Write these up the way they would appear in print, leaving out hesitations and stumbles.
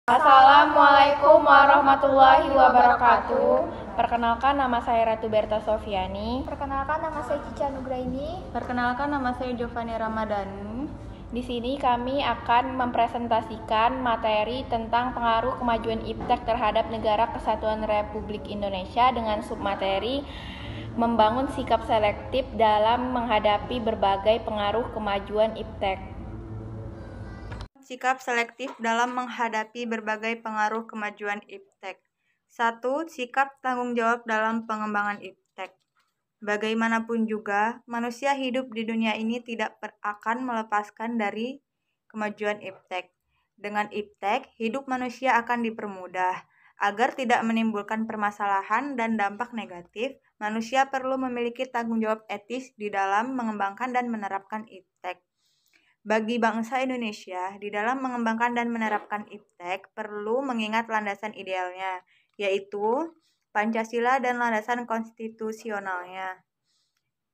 Assalamualaikum warahmatullahi wabarakatuh. Perkenalkan, nama saya Ratu Berta Sofiani. Perkenalkan, nama saya Cica Nugraini. Perkenalkan, nama saya Giovanni Ramadhani. Di sini kami akan mempresentasikan materi tentang pengaruh kemajuan IPTEK terhadap Negara Kesatuan Republik Indonesia dengan submateri membangun sikap selektif dalam menghadapi berbagai pengaruh kemajuan IPTEK. Sikap selektif dalam menghadapi berbagai pengaruh kemajuan IPTEK. 1. Sikap tanggung jawab dalam pengembangan IPTEK. Bagaimanapun juga, manusia hidup di dunia ini tidak akan melepaskan dari kemajuan IPTEK. Dengan IPTEK, hidup manusia akan dipermudah. Agar tidak menimbulkan permasalahan dan dampak negatif, manusia perlu memiliki tanggung jawab etis di dalam mengembangkan dan menerapkan IPTEK. Bagi bangsa Indonesia, di dalam mengembangkan dan menerapkan IPTEK perlu mengingat landasan idealnya, yaitu Pancasila dan landasan konstitusionalnya,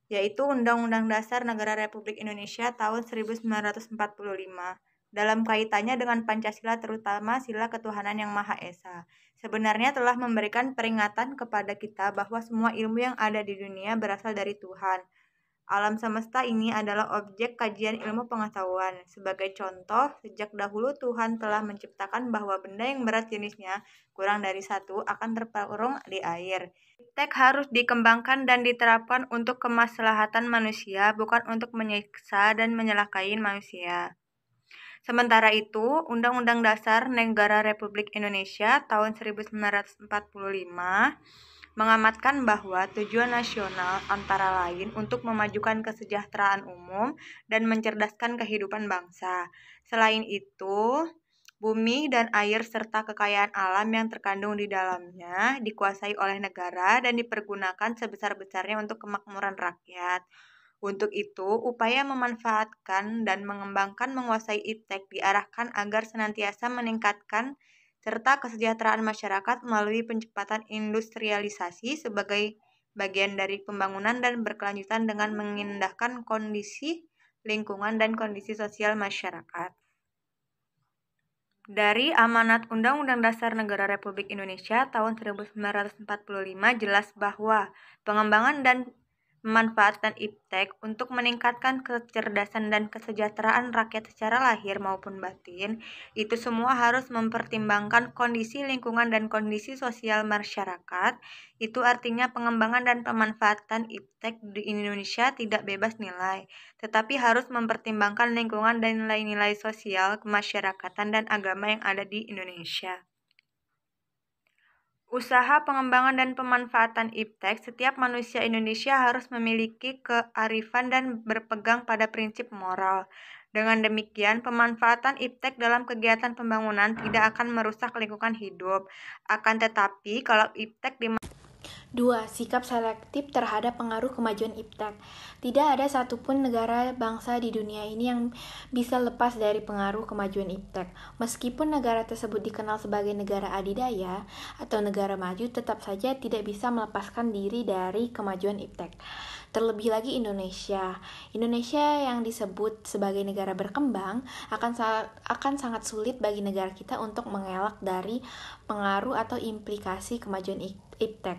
yaitu Undang-Undang Dasar Negara Republik Indonesia tahun 1945. Dalam kaitannya dengan Pancasila, terutama sila ketuhanan yang Maha Esa, sebenarnya telah memberikan peringatan kepada kita bahwa semua ilmu yang ada di dunia berasal dari Tuhan. Alam semesta ini adalah objek kajian ilmu pengetahuan. Sebagai contoh, sejak dahulu Tuhan telah menciptakan bahwa benda yang berat jenisnya kurang dari 1 akan terkurung di air. IPTEK harus dikembangkan dan diterapkan untuk kemaslahatan manusia, bukan untuk menyiksa dan menyelakai manusia. Sementara itu, Undang-Undang Dasar Negara Republik Indonesia tahun 1945 mengamatkan bahwa tujuan nasional antara lain untuk memajukan kesejahteraan umum dan mencerdaskan kehidupan bangsa. Selain itu, bumi dan air serta kekayaan alam yang terkandung di dalamnya dikuasai oleh negara dan dipergunakan sebesar-besarnya untuk kemakmuran rakyat. Untuk itu, upaya memanfaatkan dan mengembangkan menguasai IPTEK diarahkan agar senantiasa meningkatkan serta kesejahteraan masyarakat melalui pencepatan industrialisasi sebagai bagian dari pembangunan dan berkelanjutan dengan mengindahkan kondisi lingkungan dan kondisi sosial masyarakat. Dari amanat Undang-Undang Dasar Negara Republik Indonesia tahun 1945 jelas bahwa pengembangan dan memanfaatkan IPTEK untuk meningkatkan kecerdasan dan kesejahteraan rakyat secara lahir maupun batin, itu semua harus mempertimbangkan kondisi lingkungan dan kondisi sosial masyarakat. Itu artinya pengembangan dan pemanfaatan IPTEK di Indonesia tidak bebas nilai, tetapi harus mempertimbangkan lingkungan dan nilai-nilai sosial, kemasyarakatan, dan agama yang ada di Indonesia. Usaha pengembangan dan pemanfaatan IPTEK, setiap manusia Indonesia harus memiliki kearifan dan berpegang pada prinsip moral. Dengan demikian, pemanfaatan IPTEK dalam kegiatan pembangunan tidak akan merusak lingkungan hidup. Akan tetapi, kalau IPTEK 2. Sikap selektif terhadap pengaruh kemajuan IPTEK. Tidak ada satupun negara bangsa di dunia ini yang bisa lepas dari pengaruh kemajuan IPTEK. Meskipun negara tersebut dikenal sebagai negara adidaya atau negara maju, tetap saja tidak bisa melepaskan diri dari kemajuan IPTEK. Terlebih lagi Indonesia. Indonesia yang disebut sebagai negara berkembang akan sangat sulit bagi negara kita untuk mengelak dari pengaruh atau implikasi kemajuan IPTEK.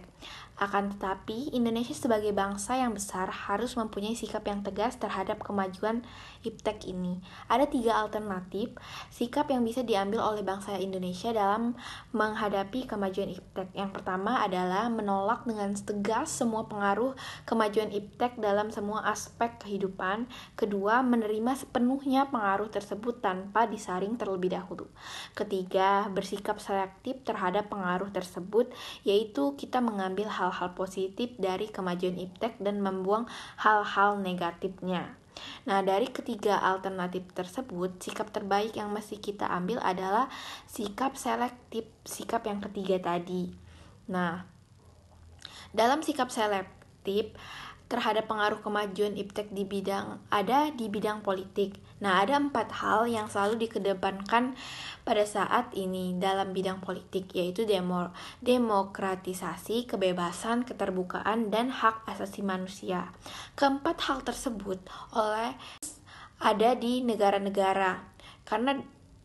Akan tetapi, Indonesia sebagai bangsa yang besar harus mempunyai sikap yang tegas terhadap kemajuan IPTEK ini. Ada 3 alternatif sikap yang bisa diambil oleh bangsa Indonesia dalam menghadapi kemajuan IPTEK. Yang pertama adalah menolak dengan tegas semua pengaruh kemajuan IPTEK dalam semua aspek kehidupan. Kedua, menerima sepenuhnya pengaruh tersebut tanpa disaring terlebih dahulu. Ketiga, bersikap selektif terhadap pengaruh tersebut, yaitu kita mengambil hal-hal positif dari kemajuan IPTEK dan membuang hal-hal negatifnya. Nah, dari ketiga alternatif tersebut, sikap terbaik yang mesti kita ambil adalah sikap selektif, sikap yang ketiga tadi. Nah, dalam sikap selektif terhadap pengaruh kemajuan IPTEK di bidang politik. Nah, ada 4 hal yang selalu dikedepankan pada saat ini dalam bidang politik, yaitu demokratisasi, kebebasan, keterbukaan, dan hak asasi manusia. Keempat hal tersebut ada di negara-negara, karena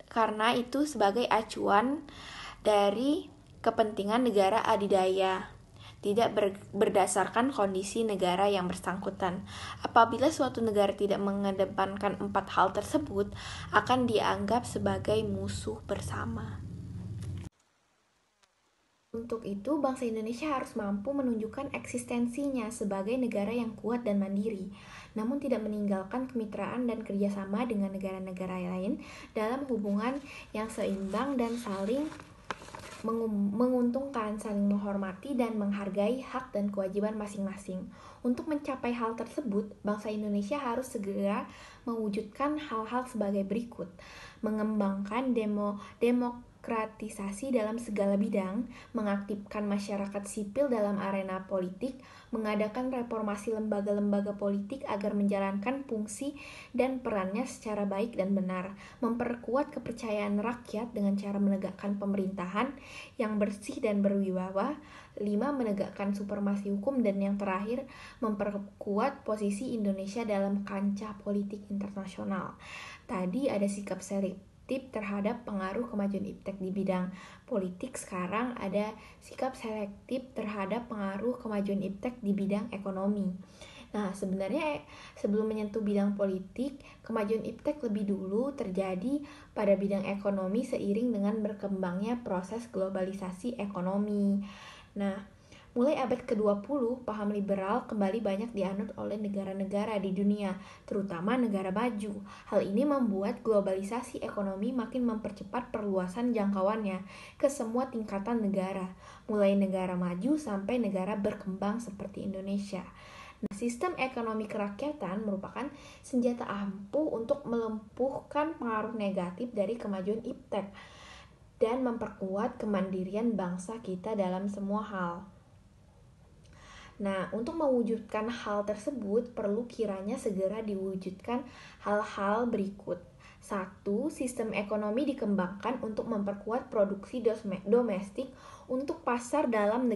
karena itu sebagai acuan dari kepentingan negara adidaya, tidak berdasarkan kondisi negara yang bersangkutan. Apabila suatu negara tidak mengedepankan 4 hal tersebut, akan dianggap sebagai musuh bersama. Untuk itu, bangsa Indonesia harus mampu menunjukkan eksistensinya sebagai negara yang kuat dan mandiri, namun tidak meninggalkan kemitraan dan kerjasama dengan negara-negara lain dalam hubungan yang seimbang dan saling menguntungkan, saling menghormati dan menghargai hak dan kewajiban masing-masing. Untuk mencapai hal tersebut, bangsa Indonesia harus segera mewujudkan hal-hal sebagai berikut: mengembangkan demokratisasi dalam segala bidang, mengaktifkan masyarakat sipil dalam arena politik, mengadakan reformasi lembaga-lembaga politik agar menjalankan fungsi dan perannya secara baik dan benar, memperkuat kepercayaan rakyat dengan cara menegakkan pemerintahan yang bersih dan berwibawa, 5. Menegakkan supremasi hukum, dan yang terakhir, memperkuat posisi Indonesia dalam kancah politik internasional. Tadi ada sikap selektif terhadap pengaruh kemajuan iptek di bidang politik, sekarang ada sikap selektif terhadap pengaruh kemajuan iptek di bidang ekonomi. Nah, sebenarnya sebelum menyentuh bidang politik, kemajuan iptek lebih dulu terjadi pada bidang ekonomi seiring dengan berkembangnya proses globalisasi ekonomi. Nah, mulai abad ke-20, paham liberal kembali banyak dianut oleh negara-negara di dunia, terutama negara maju. Hal ini membuat globalisasi ekonomi makin mempercepat perluasan jangkauannya ke semua tingkatan negara, mulai negara maju sampai negara berkembang seperti Indonesia. Nah, sistem ekonomi kerakyatan merupakan senjata ampuh untuk melumpuhkan pengaruh negatif dari kemajuan iptek dan memperkuat kemandirian bangsa kita dalam semua hal. Nah, untuk mewujudkan hal tersebut perlu kiranya segera diwujudkan hal-hal berikut. 1. Sistem ekonomi dikembangkan untuk memperkuat produksi domestik untuk pasar dalam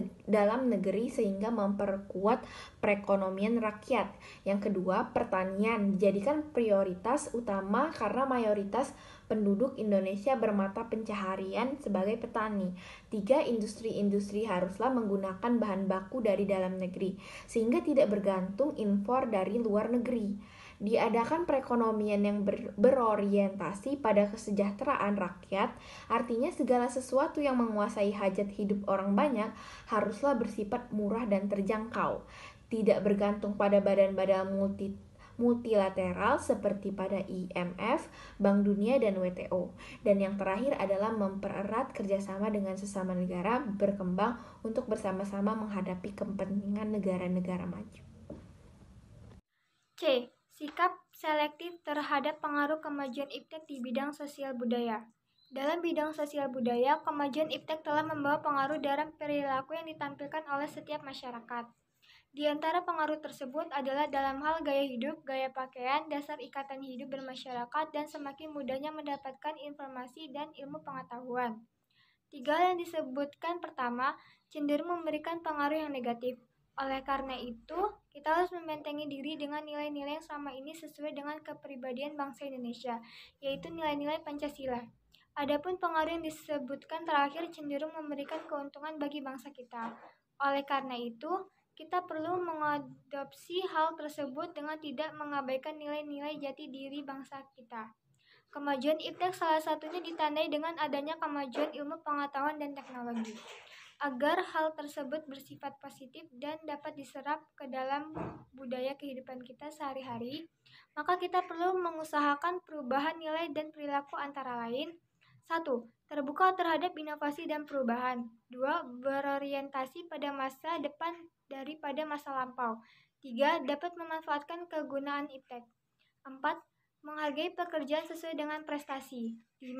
negeri sehingga memperkuat perekonomian rakyat. Yang kedua, pertanian dijadikan prioritas utama karena mayoritas penduduk Indonesia bermata pencaharian sebagai petani. 3. Industri-industri haruslah menggunakan bahan baku dari dalam negeri sehingga tidak bergantung impor dari luar negeri. Diadakan perekonomian yang berorientasi pada kesejahteraan rakyat, artinya segala sesuatu yang menguasai hajat hidup orang banyak haruslah bersifat murah dan terjangkau, tidak bergantung pada badan-badan multilateral seperti pada IMF, Bank Dunia, dan WTO. Dan yang terakhir adalah mempererat kerjasama dengan sesama negara berkembang untuk bersama-sama menghadapi kepentingan negara-negara maju. C. Sikap selektif terhadap pengaruh kemajuan iptek di bidang sosial budaya. Dalam bidang sosial budaya, kemajuan iptek telah membawa pengaruh dalam perilaku yang ditampilkan oleh setiap masyarakat. Di antara pengaruh tersebut adalah dalam hal gaya hidup, gaya pakaian, dasar ikatan hidup bermasyarakat, dan semakin mudahnya mendapatkan informasi dan ilmu pengetahuan. 3 yang disebutkan pertama cenderung memberikan pengaruh yang negatif. Oleh karena itu, kita harus membentengi diri dengan nilai-nilai yang selama ini sesuai dengan kepribadian bangsa Indonesia, yaitu nilai-nilai Pancasila. Adapun pengaruh yang disebutkan terakhir cenderung memberikan keuntungan bagi bangsa kita. Oleh karena itu, kita perlu mengadopsi hal tersebut dengan tidak mengabaikan nilai-nilai jati diri bangsa kita. Kemajuan iptek salah satunya ditandai dengan adanya kemajuan ilmu pengetahuan dan teknologi. Agar hal tersebut bersifat positif dan dapat diserap ke dalam budaya kehidupan kita sehari-hari, maka kita perlu mengusahakan perubahan nilai dan perilaku antara lain. 1. Terbuka terhadap inovasi dan perubahan. 2. Berorientasi pada masa depan daripada masa lampau. 3. Dapat memanfaatkan kegunaan iptek. 4. Menghargai pekerjaan sesuai dengan prestasi. 5.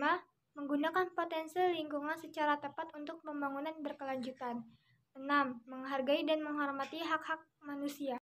Menggunakan potensi lingkungan secara tepat untuk pembangunan berkelanjutan. 6. Menghargai dan menghormati hak-hak manusia.